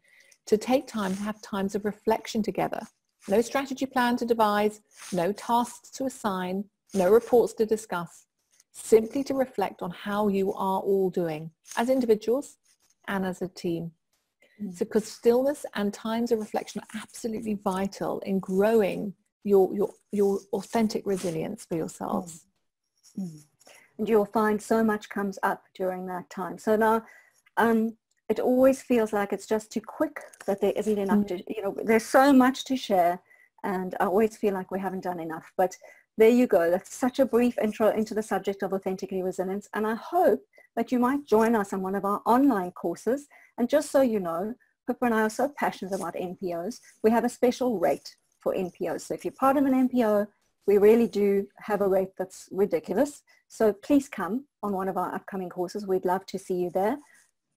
to take time to have times of reflection together. No strategy plan to devise, no tasks to assign, no reports to discuss, simply to reflect on how you are all doing as individuals and as a team. So because stillness and times of reflection are absolutely vital in growing your authentic resilience for yourselves. And you'll find so much comes up during that time. So now it always feels like it's just too quick, that there isn't enough to, there's so much to share, and I always feel like we haven't done enough. But there you go. That's such a brief intro into the subject of authentically resilience. And I hope that you might join us on one of our online courses. And just so you know, Pippa and I are so passionate about NPOs. We have a special rate for NPOs. So if you're part of an NPO, we really do have a rate that's ridiculous. So please come on one of our upcoming courses. We'd love to see you there.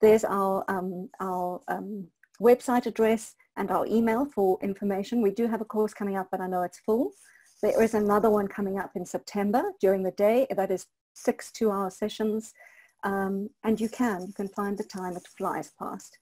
There's our website address and our email for information. We do have a course coming up, but I know it's full. There is another one coming up in September during the day. That is 6 2-hour sessions. And you can find the time. It flies past.